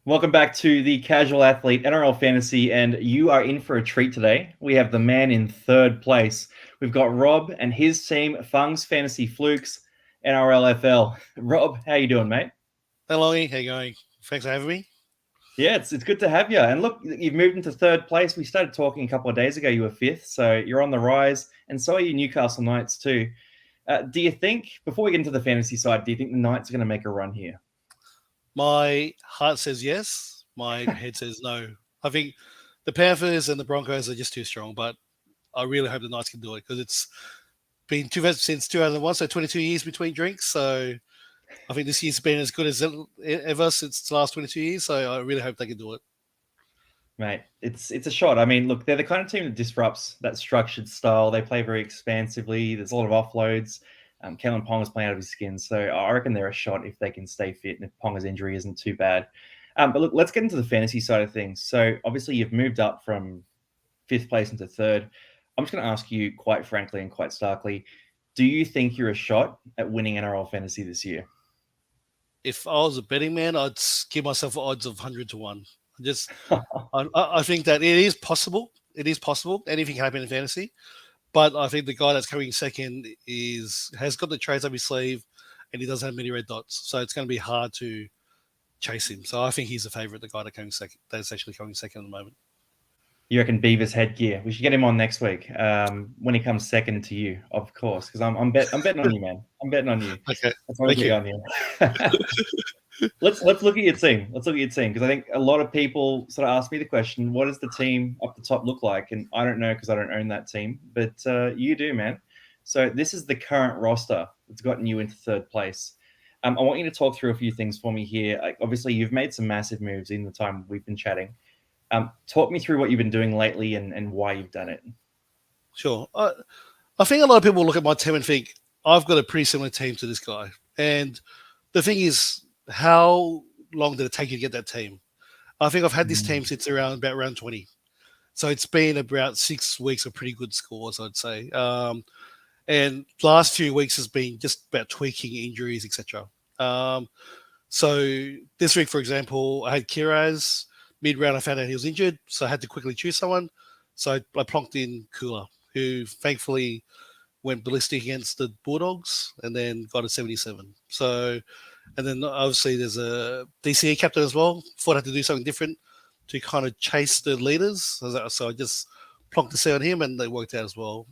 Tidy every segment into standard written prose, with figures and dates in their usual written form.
Welcome back to the Casual Athlete NRL Fantasy, and you are in for a treat today. We have the man in third place. We've got Rob and his team, Fungs Fantasy Flukes, NRLFL. Rob, how you doing, mate? Hello, how you going? Thanks for having me. Yeah, it's good to have you. And look, you've moved into third place. We started talking a couple of days ago. You were fifth, so you're on the rise, and so are you Newcastle Knights too. Do you think, before we get into the fantasy side, do you think the Knights are going to make a run here? My heart says yes. My head says no. I think the Panthers and the Broncos are just too strong, but I really hope the Knights can do it because it's been since 2001, so 22 years between drinks. So I think this year's been as good as ever since the last 22 years. So I really hope they can do it. Mate, it's a shot. I mean, look, they're the kind of team that disrupts that structured style. They play very expansively. There's a lot of offloads. Kellen Ponga's playing out of his skin, so I reckon they're a shot if they can stay fit and if Ponga's injury isn't too bad. But look, let's get into the fantasy side of things. So obviously you've moved up from fifth place into third. I'm just going to ask you quite frankly and quite starkly, do you think you're a shot at winning NRL Fantasy this year? If I was a betting man, I'd give myself odds of 100 to 1. I think that it is possible. It is possible. Anything can happen in fantasy. But I think the guy that's coming second has got the trades up his sleeve, and he doesn't have many red dots, so it's going to be hard to chase him. So I think he's the favourite, the guy that's actually coming second at the moment. You reckon Beaver's headgear? We should get him on next week when he comes second to you, of course, because I'm betting on you, man. I'm betting on you. Okay, That's why I'm on here. Let's look at your team. Let's look at your team because I think a lot of people sort of ask me the question, what does the team up the top look like? And I don't know because I don't own that team, but you do, man. So this is the current roster that's gotten you into third place. I want you to talk through a few things for me here. Like, obviously, you've made some massive moves in the time we've been chatting. Talk me through what you've been doing lately and why you've done it. Sure. I think a lot of people look at my team and think, I've got a pretty similar team to this guy. And the thing is, how long did it take you to get that team? I think I've had this team since about round 20. So it's been about 6 weeks of pretty good scores, I'd say. And last few weeks has been just about tweaking injuries, etc. So this week, for example, I had Kiraz. Mid-round, I found out he was injured, so I had to quickly choose someone. So I plonked in Kula, who thankfully went ballistic against the Bulldogs and then got a 77. So, and then obviously there's a DCE captain as well. Thought I had to do something different to kind of chase the leaders. So I just plonked the set on him and they worked out as well.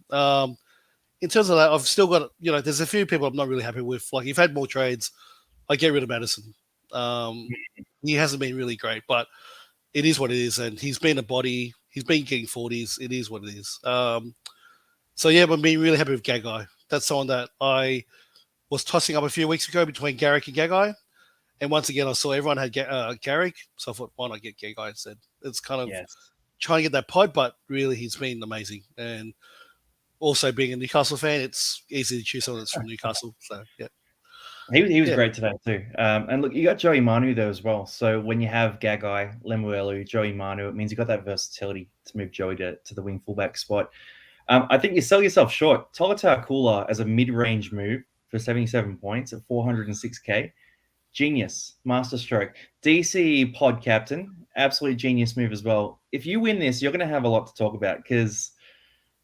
In terms of that, I've still got, there's a few people I'm not really happy with. Like, you've had more trades. I get rid of Madison. He hasn't been really great, but it is what it is. And he's been a body. He's been getting 40s. It is what it is. So, yeah, I'm being really happy with Gagai. That's someone that I was tossing up a few weeks ago between Garrick and Gagai. And once again, I saw everyone had Garrick. So I thought, why not get Gagai instead? It's kind of trying to get that pod, but really he's been amazing. And also being a Newcastle fan, it's easy to choose someone that's from Newcastle. So, yeah. He was great today too. And look, you got Joey Manu there as well. So when you have Gagai, Lemuelu, Joey Manu, it means you got that versatility to move Joey to the wing fullback spot. I think you sell yourself short. Tolotau Kula as a mid-range move for 77 points at 406k. Genius, masterstroke. DC pod captain, absolute genius move as well. If you win this, you're going to have a lot to talk about because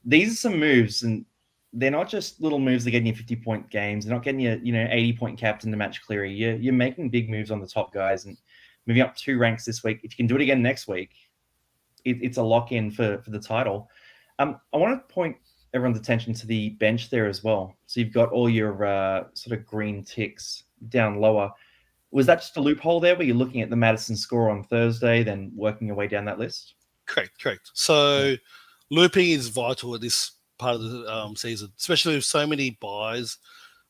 these are some moves, and they're not just little moves that get you 50-point games. They're not getting you, 80-point captain to match Cleary. You're making big moves on the top guys and moving up 2 ranks this week. If you can do it again next week, it's a lock-in for the title. I want to point everyone's attention to the bench there as well. So you've got all your sort of green ticks down lower. Was that just a loophole there where you're looking at the Madison score on Thursday, then working your way down that list? Correct. So looping is vital at this part of the season, especially with so many buys,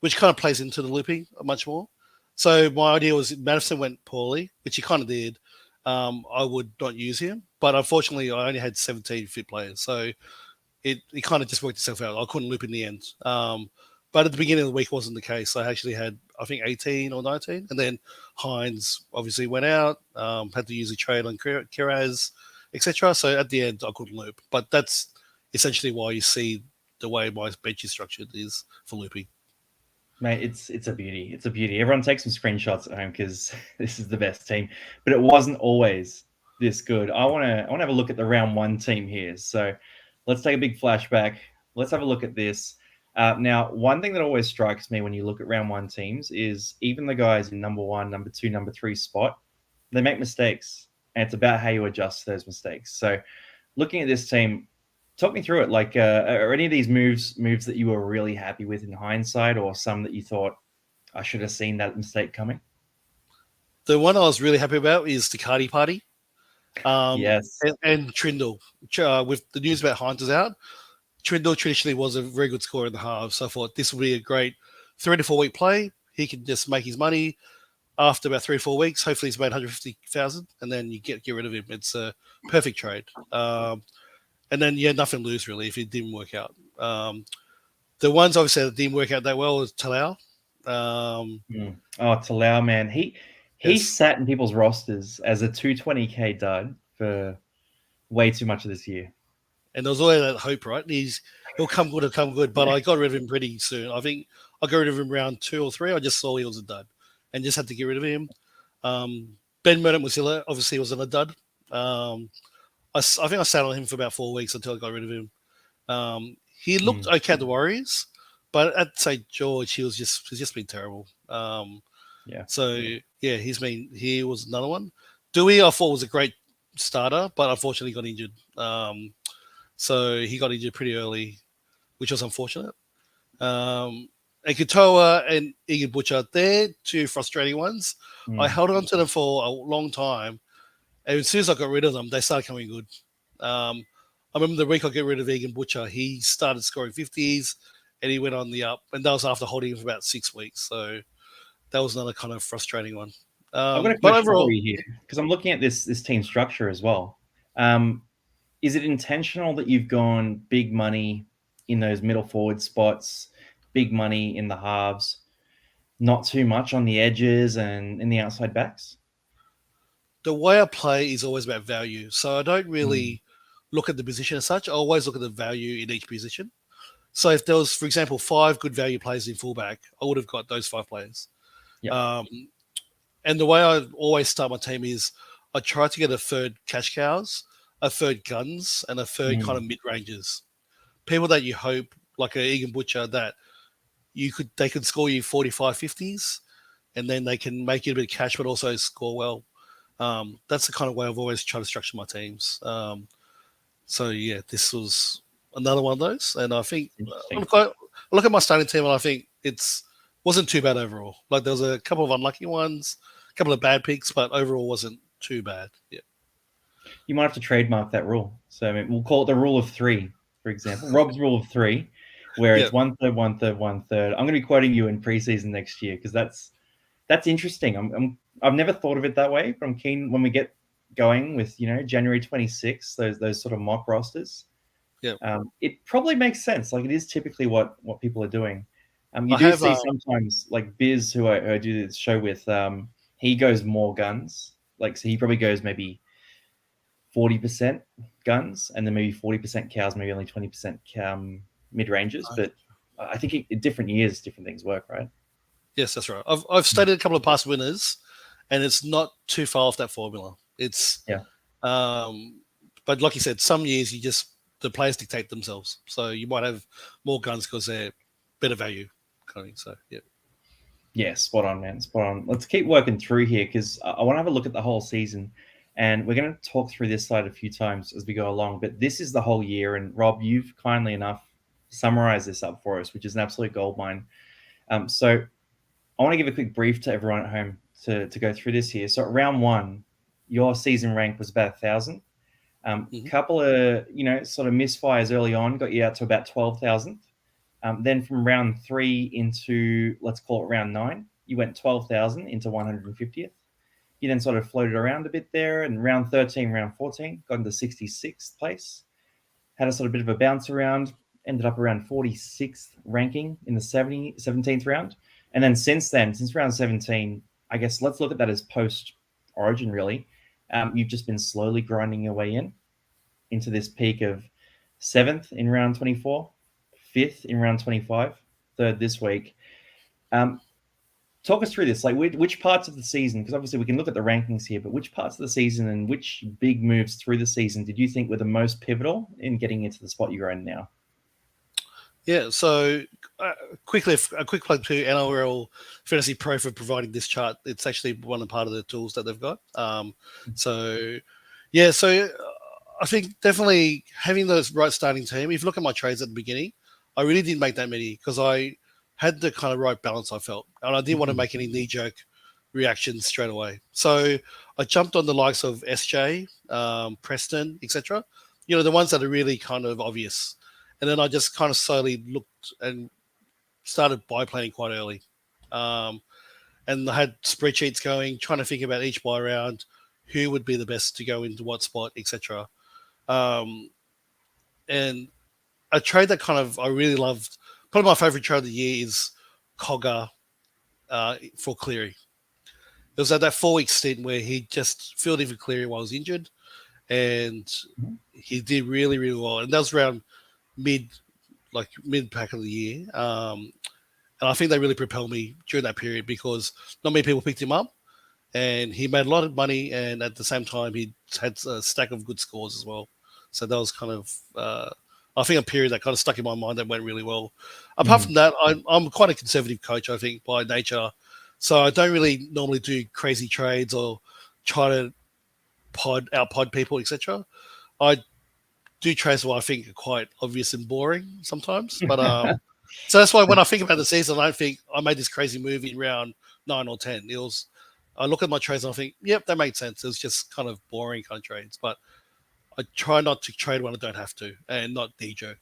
which kind of plays into the looping much more. So my idea was Madison went poorly, which he kind of did. I would not use him, but unfortunately I only had 17 fit players. So it kind of just worked itself out. I couldn't loop in the end. But at the beginning of the week wasn't the case. I actually had, I think, 18 or 19. And then Hines obviously went out, had to use a trade on Kiraz, etc. So at the end, I couldn't loop. But that's essentially why you see the way my bench is structured is for looping. Mate, it's a beauty. It's a beauty. Everyone take some screenshots at home because this is the best team. But it wasn't always this good. I wanna have a look at the round one team here. So let's take a big flashback. Let's have a look at this. Now, one thing that always strikes me when you look at round one teams is even the guys in number one, number two, number three spot, they make mistakes, and it's about how you adjust those mistakes. So looking at this team, talk me through it. Like, are any of these moves that you were really happy with in hindsight, or some that you thought I should have seen that mistake coming? The one I was really happy about is the Cardi Party, Yes. and Trindle. With the news about Hines is out, Trindle traditionally was a very good scorer in the half, so I thought this would be a great 3 to 4 week play. He can just make his money after about 3 or 4 weeks. Hopefully, he's made 150,000, and then you get rid of him. It's a perfect trade. And then nothing to lose really if it didn't work out. The ones obviously that didn't work out that well was Talau. Oh, Talau, man, he Yes. sat in people's rosters as a 220k dud for way too much of this year. And there was always that hope, right? He'll come good. But I got rid of him pretty soon. I think I got rid of him round 2 or 3. I just saw he was a dud, and just had to get rid of him. Ben Murdoch obviously wasn't a dud. I think I sat on him for about 4 weeks until I got rid of him. He looked okay at the Warriors, but at St. George, he's just been terrible. He was another one. Dewey, I thought was a great starter, but unfortunately got injured. So he got injured pretty early, which was unfortunate. And Katoa and Egan Butcher, they're two frustrating ones. I held on to them for a long time. And as soon as I got rid of them, they started coming good. I remember the week I got rid of Egan Butcher, he started scoring 50s and he went on the up. And that was after holding him for about 6 weeks. So that was another kind of frustrating one. I've got a But question overall, for you here because I'm looking at this team structure as well. Is it intentional that you've gone big money in those middle forward spots, big money in the halves, not too much on the edges and in the outside backs? the way I play is always about value. So I don't really look at the position as such. I always look at the value in each position. So if there was, for example, 5 good value players in fullback, I would have got those 5 players. Yep. And the way I always start my team is I try to get a third cash cows, a third guns, and a third kind of mid ranges. People that you hope, like a Egan Butcher, that they could score you 45, 50s, and then they can make you a bit of cash, but also score well. That's the kind of way I've always tried to structure my teams. This was another one of those, and I think I look at my starting team, and I think wasn't too bad overall. Like there was a couple of unlucky ones, a couple of bad picks, but overall wasn't too bad. Yeah, You might have to trademark that rule. So I mean, we'll call it the rule of 3, for example. Rob's rule of 3, where it's 1/3, 1/3, 1/3. I'm going to be quoting you in preseason next year because that's interesting. I've never thought of it that way, but I'm keen when we get going with January 26th, those sort of mock rosters. Yeah. It probably makes sense. Like it is typically what people are doing. You do see sometimes like Biz, who I do this show with. He goes more guns. Like so, he probably goes maybe 40% guns, and then maybe 40% cows, maybe only 20% mid ranges. But I think different years, different things work, right? Yes, that's right. I've stated a couple of past winners, and it's not too far off that formula. But like you said, some years the players dictate themselves. So you might have more guns because they're better value. So yeah. Yeah, spot on, man. Spot on. Let's keep working through here because I want to have a look at the whole season. And we're going to talk through this slide a few times as we go along. But this is the whole year. And Rob, you've kindly enough summarized this up for us, which is an absolute goldmine. So I want to give a quick brief to everyone at home to go through this here. So at round 1, your season rank was about 1,000. Couple of, sort of misfires early on got you out to about 12,000. Then from round 3 into, let's call it round 9, you went 12,000 into 150th. You then sort of floated around a bit there, and round 13, round 14, got into 66th place. Had a sort of bit of a bounce around, ended up around 46th ranking in the 17th round. And then since round 17, I guess let's look at that as post-origin, really. You've just been slowly grinding your way into this peak of 7th in round 24, 5th in round 25, 3rd this week. Talk us through this. Like, which parts of the season? Because obviously we can look at the rankings here, but which parts of the season and which big moves through the season did you think were the most pivotal in getting into the spot you're in now? Yeah, so quickly, a quick plug to NRL Fantasy Pro for providing this chart. It's actually one of part of the tools that they've got. So I think definitely having those right starting team. If you look at my trades at the beginning, I really didn't make that many because I had the kind of right balance I felt, and I didn't want to make any knee jerk reactions straight away. So I jumped on the likes of SJ, Preston, etc. You know, the ones that are really kind of obvious. And then I just kind of slowly looked and started biplaning quite early. And I had spreadsheets going, trying to think about each buy round, who would be the best to go into what spot, etc. And a trade that kind of I really loved, probably my favorite trade of the year is Cogger for Cleary. It was at that 4-week stint where he just filled in for Cleary while he was injured, and he did really, really well. And that was around mid pack of the year. And I think they really propelled me during that period because not many people picked him up, and he made a lot of money, and at the same time he had a stack of good scores as well. So that was kind of I think a period that kind of stuck in my mind that went really well. Apart from that, I'm quite a conservative coach, I think, by nature. So I don't really normally do crazy trades or try to out-pod people, etc. I do trades what I think are quite obvious and boring sometimes. But so that's why when I think about the season, I don't think I made this crazy move in round 9 or 10. It was, I look at my trades and I think, yep, that made sense. It was just kind of boring kind of trades. But I try not to trade when I don't have to and not de-jerk.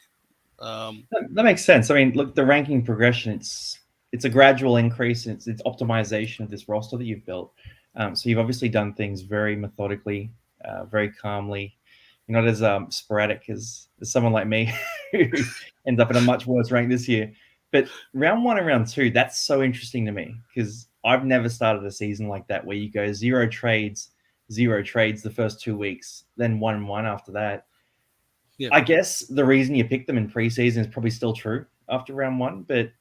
That makes sense. I mean, look, the ranking progression, it's a gradual increase. It's optimization of this roster that you've built. So you've obviously done things very methodically, very calmly. You're not as sporadic as someone like me who ends up in a much worse rank this year. But round 1 and round 2, that's so interesting to me because I've never started a season like that where you go zero trades the first 2 weeks, then 1-1 after that. Yeah. I guess the reason you picked them in preseason is probably still true after round 1, but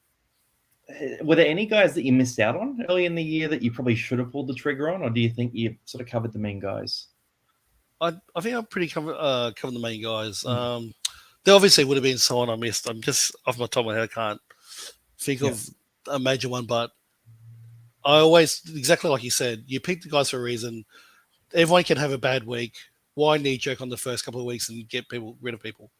were there any guys that you missed out on early in the year that you probably should have pulled the trigger on, or do you think you sort of covered the main guys? I think I'm pretty covered the main guys. There obviously would have been someone I missed. I'm just off my top of my head, I can't think of a major one, but I always, exactly like you said, you pick the guys for a reason. Everyone can have a bad week. Why knee jerk on the first couple of weeks and get rid of people?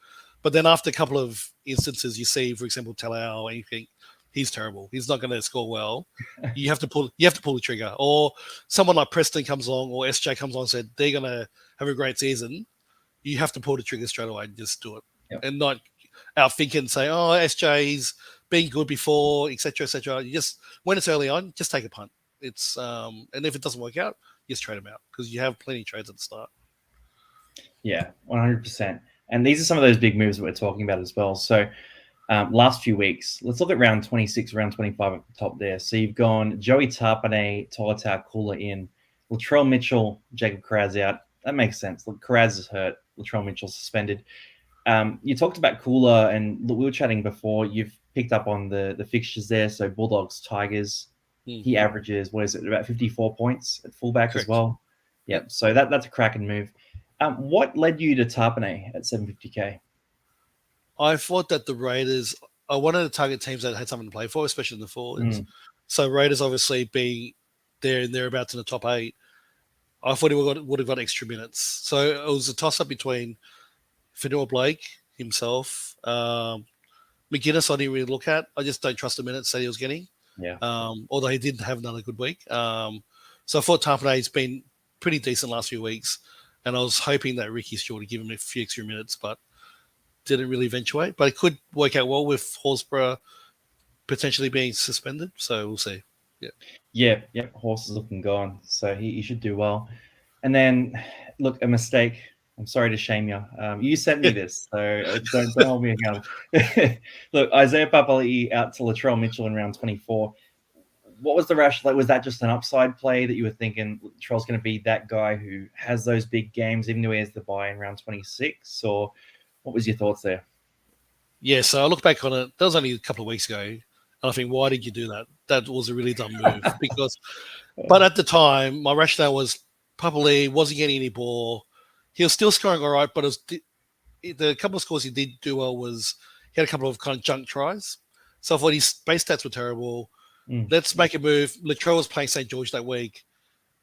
But then after a couple of instances, you see, for example, Talau or anything, he's terrible. He's not going to score well. You have to pull the trigger. Or someone like Preston comes along or SJ comes along and said they're going to have a great season. You have to pull the trigger straight away and just do it, and not outthink and say, "Oh, SJ's been good before, etc., etc." You just, when it's early on, just take a punt. It's and if it doesn't work out, just trade them out because you have plenty of trades at the start. Yeah, 100%. And these are some of those big moves that we're talking about as well. So last few weeks, let's look at round 26, round 25 at the top there. So you've gone Joey Tarpanay, Tolotau, Kula in, Latrell Mitchell, Jacob Carraz out. That makes sense. Look, Carraz is hurt. Latrell Mitchell suspended. You talked about Kula, and look, we were chatting before. You've picked up on the fixtures there. So Bulldogs, Tigers. He averages, what is it, about 54 points at fullback as well. Yeah, so that's a cracking move. What led you to Tarpanay at 750k? I thought that the Raiders, I wanted to target teams that had something to play for, especially in the forwards. So Raiders obviously being there and thereabouts in the top 8, I thought he would have got extra minutes. So it was a toss-up between Fanua Blake himself, McGuinness I didn't really look at. I just don't trust the minutes that he was getting. Yeah. Although he didn't have another good week. So I thought Tarpanay's been pretty decent last few weeks. And I was hoping that Ricky Stewart would give him a few extra minutes, but didn't really eventuate. But it could work out well with Horsburgh potentially being suspended. So we'll see. Yeah. Horse is looking gone. So he should do well. And then, look, a mistake. I'm sorry to shame you. You sent me this, so don't hold me accountable. Look, Isaiah Papali'i out to Latrell Mitchell in round 24. What was the rationale? Like, was that just an upside play that you were thinking Latrell's going to be that guy who has those big games, even though he has the bye in round 26? Or what was your thoughts there? Yeah, so I look back on it. That was only a couple of weeks ago. And I think, why did you do that? that was a really dumb move because. But at the time, my rationale was Papali wasn't getting any ball. He was still scoring all right, but the couple of scores he did do well was he had a couple of kind of junk tries. So I thought his base stats were terrible. Let's make a move. Latrell was playing St. George that week,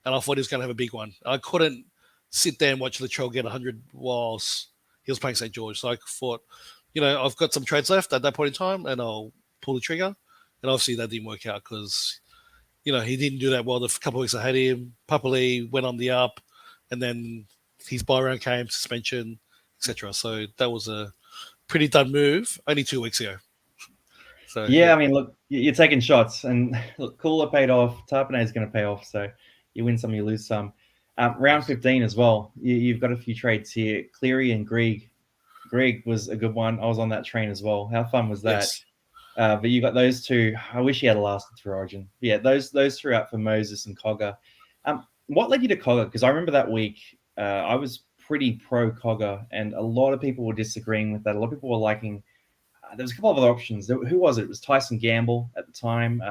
and I thought he was going to have a big one. I couldn't sit there and watch Latrell get 100 whilst he was playing St. George. So I thought, I've got some trades left at that point in time, and I'll pull the trigger. And obviously that didn't work out because, he didn't do that well the couple of weeks I had him. Papali went on the up, and then his buy round came, suspension, etc. So that was a pretty dumb move only 2 weeks ago. So yeah, I mean, look, you're taking shots, and look, Cooler paid off. Tarpanay is going to pay off, so you win some, you lose some. Round 15 as well. You've got a few trades here. Cleary and Greg. Greg was a good one. I was on that train as well. How fun was that? Yes. But you got those two. I wish he had lasted through Origin. Yeah, those three out for Moses and Cogger. What led you to Cogger? Because I remember that week I was pretty pro Cogger, and a lot of people were disagreeing with that. A lot of people were liking. There was a couple of other options. Who was it? It was Tyson Gamble at the time.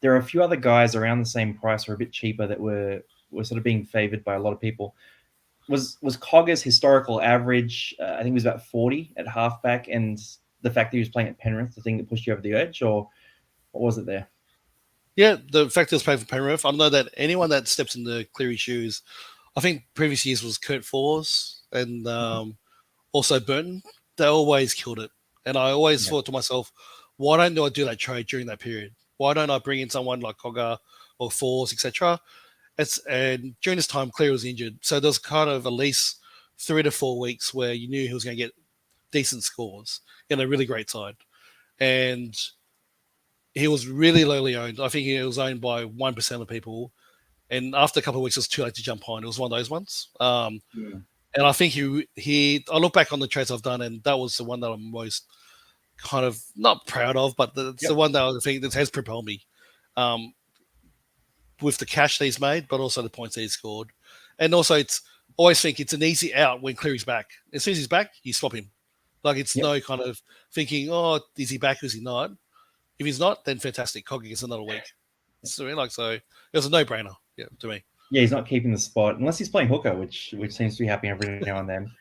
There are a few other guys around the same price or a bit cheaper that were sort of being favoured by a lot of people. Was Cogger's historical average? I think it was about 40 at halfback, and the fact that he was playing at Penrith, the thing that pushed you over the edge, or what was it there? Yeah, the fact that he was playing for Penrith. I know that anyone that steps in the Cleary shoes, I think previous years was Kurt Force and also Burton. They always killed it. And I always thought to myself, why don't I do that trade during that period? Why don't I bring in someone like Cogger or Force, etc.? And during this time, Cleary was injured. So there was kind of at least 3 to 4 weeks where you knew he was going to get decent scores in a really great side. And he was really lowly owned. I think he was owned by 1% of people. And after a couple of weeks, it was too late to jump on. It was one of those ones. And I think I look back on the trades I've done, and that was the one that I'm most kind of not proud of, but it's the one that I think that has propelled me with the cash that he's made, but also the points that he's scored. And also, always think it's an easy out when Cleary's back. As soon as he's back, you swap him. Like it's no kind of thinking, oh, is he back? Is he not? If he's not, then fantastic. Coggy gets another week. So it was a no-brainer, to me. Yeah, he's not keeping the spot unless he's playing hooker, which seems to be happening every now and then.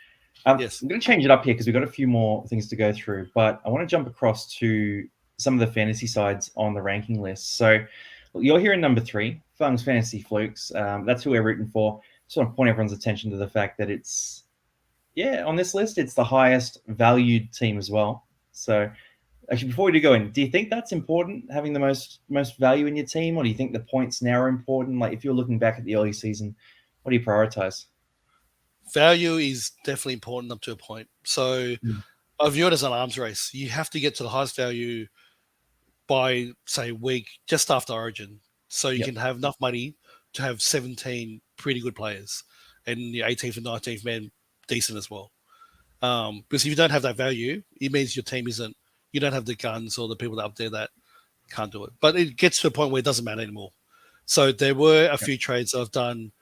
Yes. I'm going to change it up here because we've got a few more things to go through, but I want to jump across to some of the fantasy sides on the ranking list. So you're here in number 3, Fung's Fantasy Flukes. That's who we're rooting for. Just want to point everyone's attention to the fact that it's, on this list, it's the highest valued team as well. So actually, before we do go in, do you think that's important, having the most value in your team, or do you think the points now are important? Like if you're looking back at the early season, what do you prioritize? Value is definitely important up to a point. So I view it as an arms race. You have to get to the highest value by, say, week just after Origin. So you can have enough money to have 17 pretty good players and your 18th and 19th man decent as well. Because if you don't have that value, it means your team isn't, you don't have the guns or the people up there that can't do it. But it gets to a point where it doesn't matter anymore. So there were a few trades I've done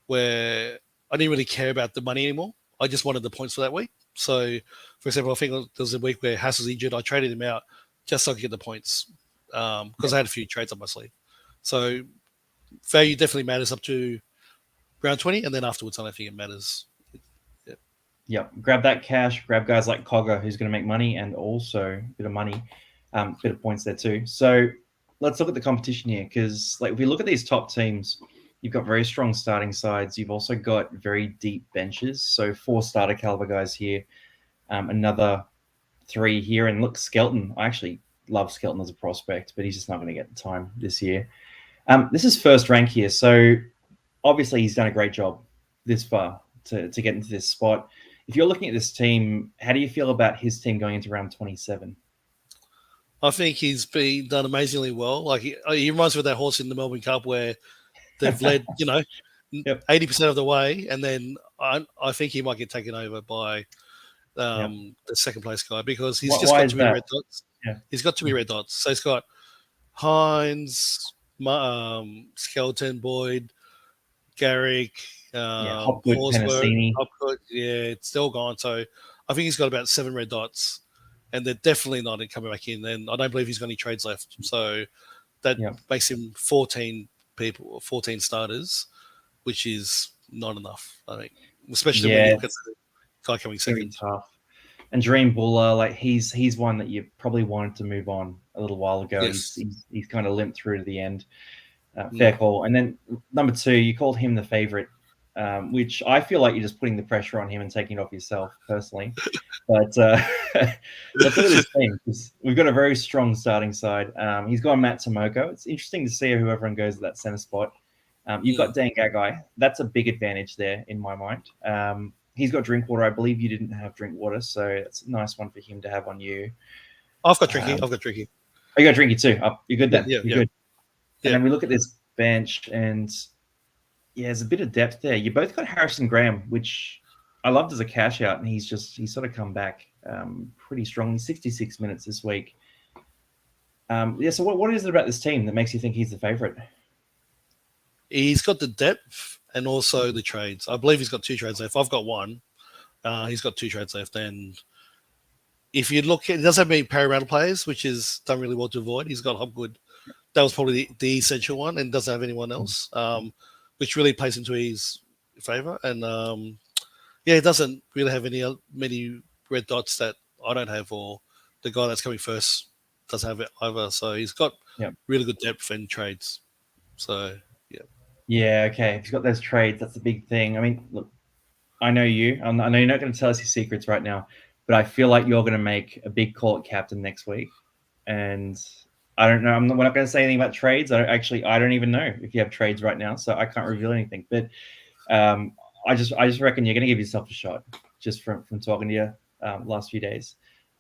where I didn't really care about the money anymore. I just wanted the points for that week. So, for example, I think there was a week where Haas was injured. I traded him out just so I could get the points because I had a few trades up my sleeve. So value definitely matters up to round 20, and then afterwards I don't think it matters. Grab that cash, grab guys like Cogger, who's going to make money, and also a bit of money, bit of points there too. So let's look at the competition here, because if we look at these top teams, you've got very strong starting sides. You've also got very deep benches. So 4 starter caliber guys here, another 3 here. And look, Skelton, I actually love Skelton as a prospect, but he's just not going to get the time this year. This is first rank here. So obviously he's done a great job this far to get into this spot. If you're looking at this team, how do you feel about his team going into round 27? I think he's been done amazingly well. Like he reminds me of that horse in the Melbourne Cup where they've led, 80% of the way, and then I think he might get taken over by the second place guy because he's just got too many red dots. Yeah. He's got too many red dots. So he's got Hines, Skelton, Boyd, Garrick, Hopgood, Penasini. Hopgood, it's still gone. So I think he's got about 7 red dots. and they're definitely not coming back in. And I don't believe he's got any trades left. So that makes him 14 people or 14 starters, which is not enough, I think, especially when you look at the guy coming second. Tough. And Dream Buller, like he's one that you probably wanted to move on a little while ago. Yes. He's kind of limped through to the end. Fair call. And then number 2, you called him the favorite, which I feel like you're just putting the pressure on him and taking it off yourself personally. But let's look at this team, because we've got a very strong starting side. He's got Matt Tomoko. It's interesting to see who everyone goes at that center spot. You've got Dan Gagai. That's a big advantage there in my mind. He's got Drinkwater. I believe you didn't have Drinkwater, so it's a nice one for him to have on you. I've got Drinky. Oh, you got Drinky too. Oh, you're good then. You're good. And then we look at this bench, and there's a bit of depth there. You both got Harrison Graham, which I loved as a cash out, and he's sort of come back pretty strongly. 66 minutes this week. So what is it about this team that makes you think he's the favorite? He's got the depth and also the trades. I believe he's got 2 trades left. I've got 1. He's got 2 trades left. And if you look, he doesn't have many parallel players, which is done really well to avoid. He's got Hopgood. That was probably the essential one, and doesn't have anyone else, which really plays into his favor. And he doesn't really have many red dots that I don't have, or the guy that's coming first doesn't have it either. So he's got really good depth and trades. So yeah, okay. If he's got those trades, that's the big thing. I mean, look, I know you. I know you're not going to tell us your secrets right now, but I feel like you're going to make a big call at captain next week, and I don't know. We're not going to say anything about trades. I don't even know if you have trades right now, so I can't reveal anything. But I just reckon you're going to give yourself a shot just from talking to you last few days.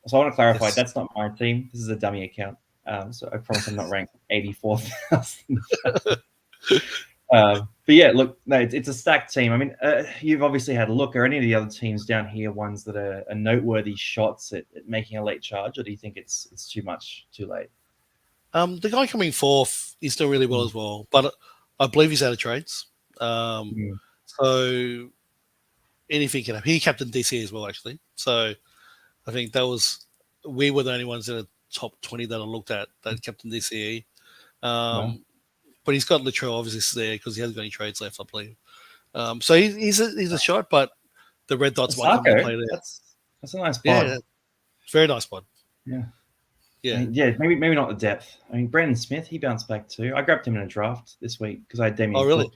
So I want to clarify, that's not my team. This is a dummy account. So I promise I'm not ranked 84,000. But yeah, look, no, it's a stacked team. I mean, you've obviously had a look. Are any of the other teams down here ones that are noteworthy shots at making a late charge, or do you think it's too much, too late? The guy coming fourth is doing really well as well, but I believe he's out of trades. So anything can happen. He captained DC as well, actually. So I think we were the only ones in the top 20 that I looked at that captained DCE. But he's got Latrell obviously there because he hasn't got any trades left, I believe. So he's a shot, but the red dots might come into play there. That's a nice pod. Yeah, very nice pod. Yeah. Yeah. Maybe not the depth. I mean, Brandon Smith, he bounced back too. I grabbed him in a draft this week because I had Damien. Oh, really? Cook,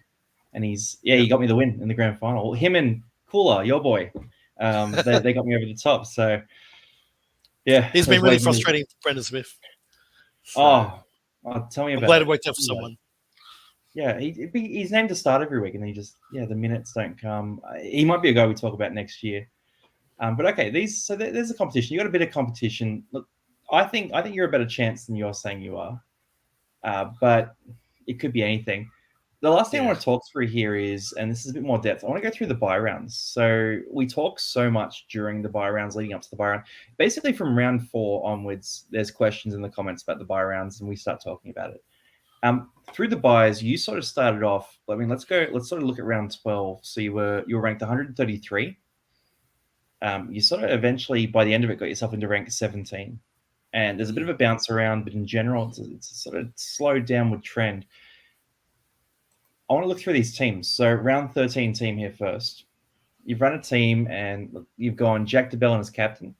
and he got me the win in the grand final. Him and Cooler, your boy, they got me over the top. So yeah, he's been really frustrating, Brandon Smith. So, tell me about it. I'm glad it worked out for someone. Yeah, he's named to start every week, and the minutes don't come. He might be a guy we talk about next year. But okay, there's a competition. You got a bit of competition. Look, I think you're a better chance than you're saying you are. But it could be anything. The last thing I want to talk through here is, and this is a bit more depth, I want to go through the bye rounds. So we talk so much during the bye rounds leading up to the bye round. Basically from round 4 onwards, there's questions in the comments about the bye rounds, and we start talking about it. Through the buys, you sort of started off. I mean, let's sort of look at round 12. So you were ranked 133. You sort of eventually, by the end of it, got yourself into rank 17. And there's a bit of a bounce around, but in general, it's a sort of slow downward trend. I want to look through these teams. So round 13 team here first. You've run a team, and you've gone Jack DeBellin as captain.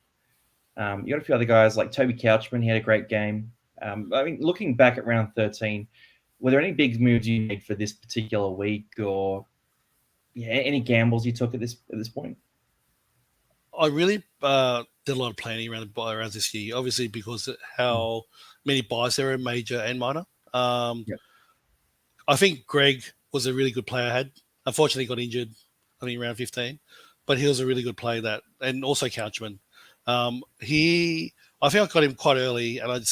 You got a few other guys like Toby Couchman. He had a great game. I mean, looking back at round 13, were there any big moves you made for this particular week, or any gambles you took at this point? I really did a lot of planning around the buy rounds this year, obviously because of how many buys there are, major and minor. I think Greg was a really good player. Unfortunately got injured, I think around 15, but he was a really good player and also Couchman. I think I got him quite early, and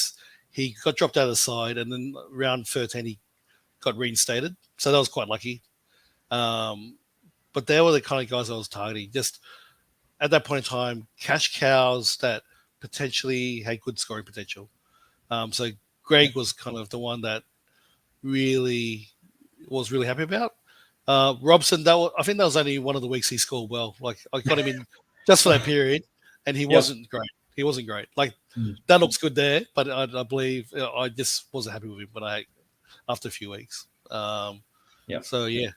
he got dropped out of the side, and then round 13 he got reinstated. So that was quite lucky. But they were the kind of guys I was targeting. Just at that point in time, cash cows that potentially had good scoring potential. So Greg was kind of the one that was really happy about. Robson, I think that was only one of the weeks he scored well. Like I got him in just for that period, and he wasn't great. He wasn't great. Like Mm. that looks good there, but I believe I just wasn't happy with him after a few weeks. Yeah. So yeah.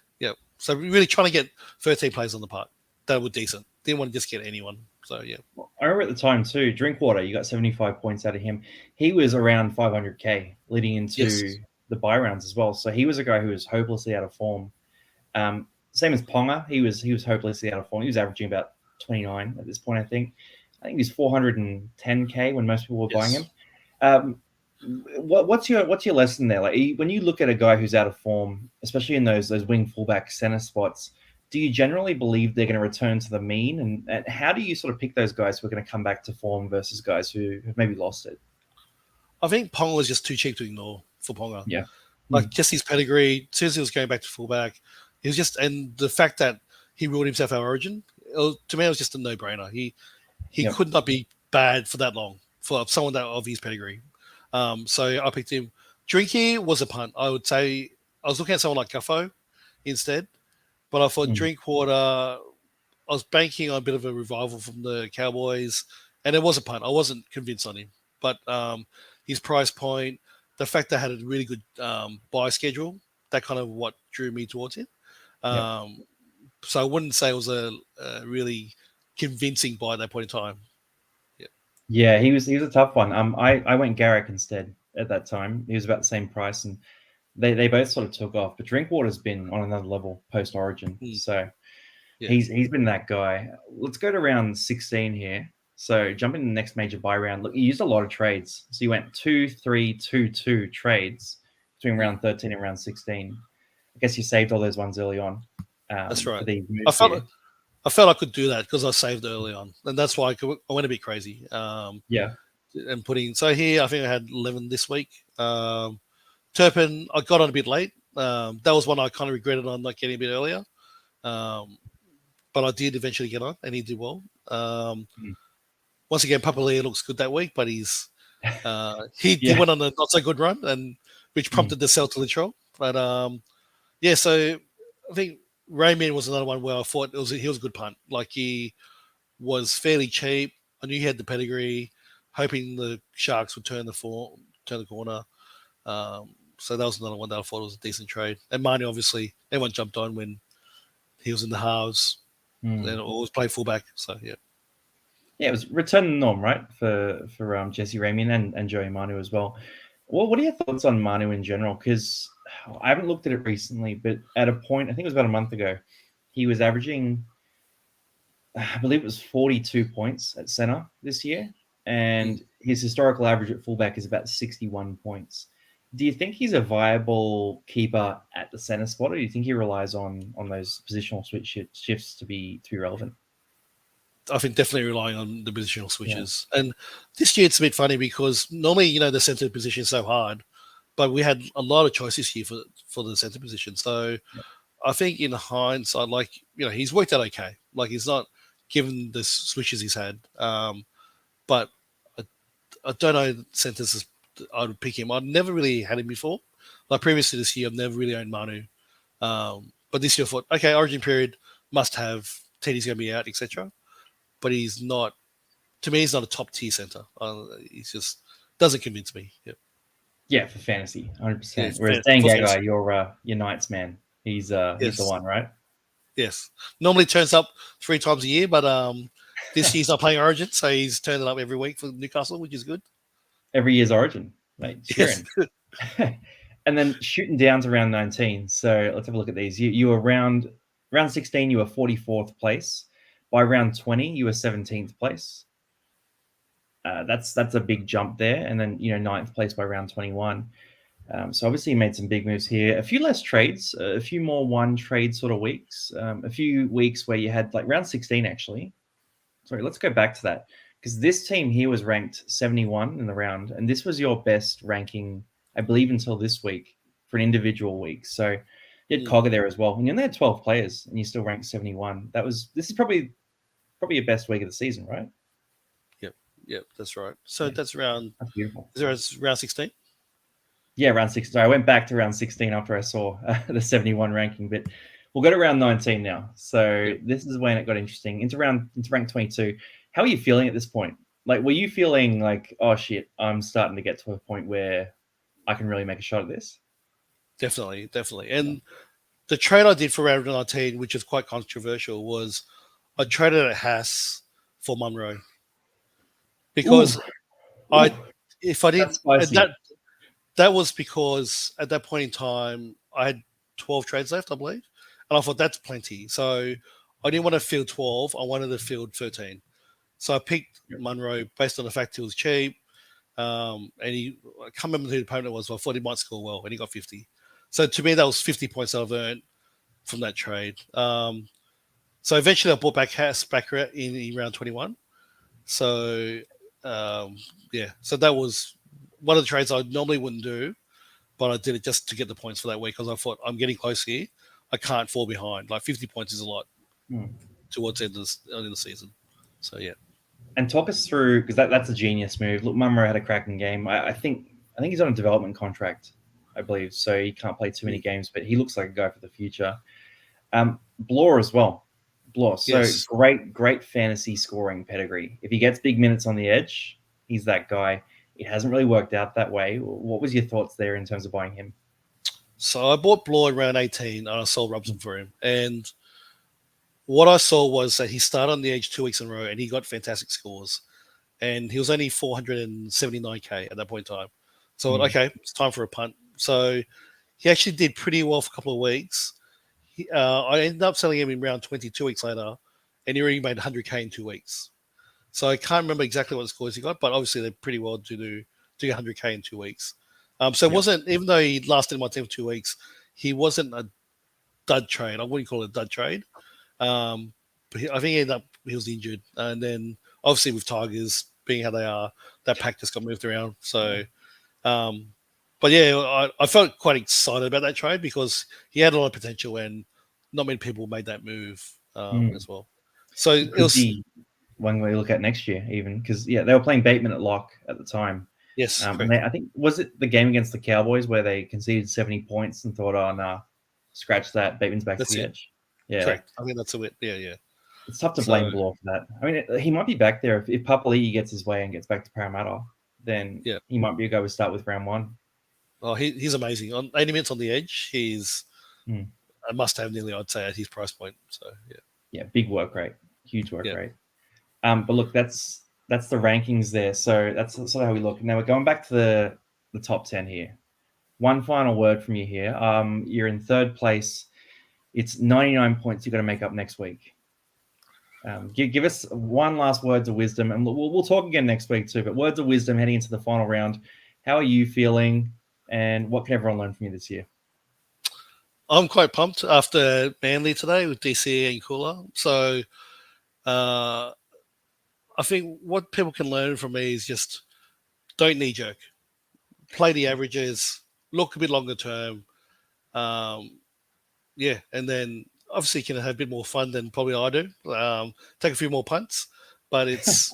So really trying to get 13 players on the park that were decent. Didn't want to just get anyone. So yeah. I remember at the time too, Drinkwater, you got 75 points out of him. He was around 500k leading into Yes. the bye rounds as well. So he was a guy who was hopelessly out of form. Same as Ponga, he was hopelessly out of form. He was averaging about 29 at this point, I think. I think he was 410k when most people were buying Yes. him. What's your lesson there? Like when you look at a guy who's out of form, especially in those wing fullback center spots, do you generally believe they're going to return to the mean? And how do you sort of pick those guys who are going to come back to form versus guys who have maybe lost it? I think Ponga was just too cheap to ignore for Ponga. Yeah. Like just his pedigree, as soon as he was going back to fullback, he was just, and the fact that he ruled himself out of Origin, to me, it was just a no-brainer. He could not be bad for that long for someone that of his pedigree. So I picked him. Drinky was a punt. I would say I was looking at someone like Guffo instead, but I thought Drinkwater. I was banking on a bit of a revival from the Cowboys, and it was a punt. I wasn't convinced on him, but his price point, the fact that I had a really good buy schedule, that kind of what drew me towards it. So I wouldn't say it was a really convincing buy at that point in time. Yeah, he was a tough one. I went Garrick instead at that time. He was about the same price, and they both sort of took off. But Drinkwater's been on another level post Origin, so he's been that guy. Let's go to round 16 here. So jump in the next major buy round. Look, you used a lot of trades. So you went 2, 3, 2, 2 trades between round 13 and round 16. I guess you saved all those ones early on. That's right. I felt I could do that because I saved early on, and that's why I went a bit crazy. And putting so here, I think I had 11 this week. Turpin, I got on a bit late. That was one I kind of regretted on not getting a bit earlier. But I did eventually get on, and he did well. Once again, Papali'a looks good that week, but he went on a not so good run, and which prompted the sell to Latrell. But so I think Raymond was another one where I thought he was a good punt. Like he was fairly cheap. I knew he had the pedigree, hoping the Sharks would turn the corner. So that was another one that I thought was a decent trade. And Marnie, obviously, everyone jumped on when he was in the halves. And always play fullback. So yeah, it was return to the norm, right? For Jesse Ramian and Joey Manu as well. Well, what are your thoughts on Manu in general? Because I haven't looked at it recently, but at a point, I think it was about a month ago, he was averaging, I believe it was 42 points at center this year, and his historical average at fullback is about 61 points. Do you think he's a viable keeper at the center spot, or do you think he relies on those positional shifts to be relevant? I think definitely relying on the positional switches. And this year it's a bit funny because normally, the center position is so hard, but we had a lot of choices here for the center position. So I think in hindsight, he's worked out okay. Like he's not given the switches he's had. But I don't know centers I would pick him. I've never really had him before. Like previous to this year, I've never really owned Manu. But this year I thought, okay, origin period, must have. Teddy's going to be out, etc. But he's not, to me, he's not a top tier center. He's just doesn't convince me. Yeah, for fantasy, 100%. Whereas Dan Gagai, your Knights man. He's the one, right? Yes. Normally turns up 3 times a year, but this year's not playing Origin, so he's turning up every week for Newcastle, which is good. Every year's Origin, mate. Yes. And then shooting down to round 19. So let's have a look at these. You were round 16, you were 44th place. By round 20, you were 17th place. That's a big jump there. And then, 9th place by round 21. So obviously you made some big moves here. A few less trades, a few more one trade sort of weeks. A few weeks where you had like round 16, actually. Sorry, let's go back to that. Because this team here was ranked 71 in the round. And this was your best ranking, I believe, until this week for an individual week. So you had Cogger there as well. And you only had 12 players and you still ranked 71. This is probably your best week of the season, right? Yep, that's right. So that's beautiful. Is it round 16? Yeah, round 16. So I went back to round 16 after I saw the 71 ranking, but we'll go to round 19 now. So this is when it got interesting. Into rank 22. How are you feeling at this point? Like, were you feeling like, oh shit, I'm starting to get to a point where I can really make a shot at this? Definitely. And the trade I did for round 19, which is quite controversial, was I traded at Haas for Munro Ooh, because ooh, if I did that's spicy. that was because at that point in time I had 12 trades left, I believe, and I thought that's plenty. So I didn't want to field 12; I wanted to field 13. So I picked Munro based on the fact he was cheap. I can't remember who the opponent was, but I thought he might score well, and he got 50. So to me, that was 50 points I've earned from that trade. So eventually, I bought back Haas back in round 21. So so that was one of the trades I normally wouldn't do, but I did it just to get the points for that week because I thought I'm getting close here. I can't fall behind. Like 50 points is a lot towards the end of the season. So yeah. And talk us through, because that's a genius move. Look, Munro had a cracking game. I think he's on a development contract, I believe, so he can't play too many games, but he looks like a guy for the future. Blore as well. Blore, so Yes. great fantasy scoring pedigree. If he gets big minutes on the edge, he's that guy. It hasn't really worked out that way. What was your thoughts there in terms of buying him? So I bought Bloor around 18 and I sold Robson for him. And what I saw was that he started on the edge 2 weeks in a row and he got fantastic scores. And he was only 479K at that point in time. So, okay, it's time for a punt. So he actually did pretty well for a couple of weeks. I ended up selling him in round 20 2 weeks later, and he already made 100K in 2 weeks. So I can't remember exactly what the scores he got, but obviously they're pretty well to do 100K in 2 weeks. So it wasn't, even though he lasted in my team for 2 weeks, he wasn't a dud trade. I wouldn't call it a dud trade. But I think he was injured. And then obviously with Tigers being how they are, that pack just got moved around. So, but yeah, I felt quite excited about that trade because he had a lot of potential and not many people made that move as well. So It it could was, be one way to look at next year, even because they were playing Bateman at lock at the time. yes, And correct. I think, was it the game against the Cowboys where they conceded 70 points and thought, oh, nah, scratch that. Bateman's back to That's the it. edge. Yeah. Correct. I think that's a bit. Yeah. It's tough to So blame Blore for that. I mean, he might be back there. If Papali'i gets his way and gets back to Parramatta, then yeah. he might be a guy we start with round one. Oh, he's amazing. On 80 minutes on the edge, he's a must-have nearly, I'd say, at his price point. So yeah. Yeah, big work rate. Huge work Yeah. rate. But look, that's the rankings there. So that's sort of how we look. Now we're going back to the top 10 here. One final word from you here. You're in third place. It's 99 points you've got to make up next week. Give us one last words of wisdom, and we'll talk again next week too. But words of wisdom heading into the final round. How are you feeling, and what can everyone learn from you this year? I'm quite pumped after Manly today with DCE and Cooler. So I think what people can learn from me is just don't knee jerk. Play the averages, look a bit longer term. And then obviously you can have a bit more fun than probably I do. Take a few more punts, but it's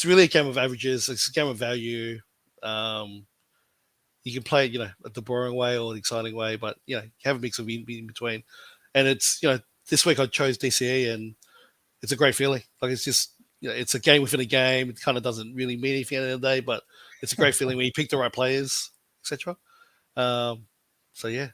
really a game of averages. It's a game of value. You can play it, the boring way or the exciting way, but have a mix of in between. And it's this week I chose DCE, and it's a great feeling. Like it's just it's a game within a game. It kind of doesn't really mean anything at the end of the day, but it's a great feeling when you pick the right players, etc. So yeah.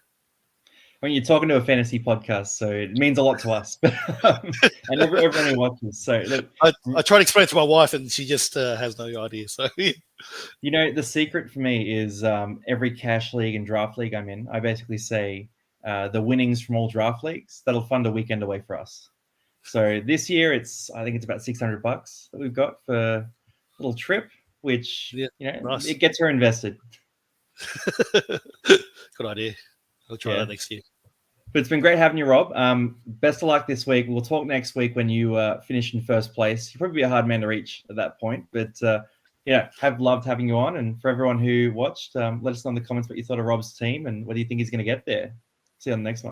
I mean, you're talking to a fantasy podcast, so it means a lot to us, and everyone who watches. So look, I try to explain it to my wife, and she just has no idea. So the secret for me is every cash league and draft league I'm in, I basically say the winnings from all draft leagues that'll fund a weekend away for us. So this year I think it's about $600 that we've got for a little trip, which nice. it gets her invested. Good idea. I'll try that next year. But it's been great having you, Rob. Best of luck this week. We'll talk next week when you finish in first place. You'll probably be a hard man to reach at that point. But have loved having you on. And for everyone who watched, let us know in the comments what you thought of Rob's team and whether you think he's going to get there. See you on the next one.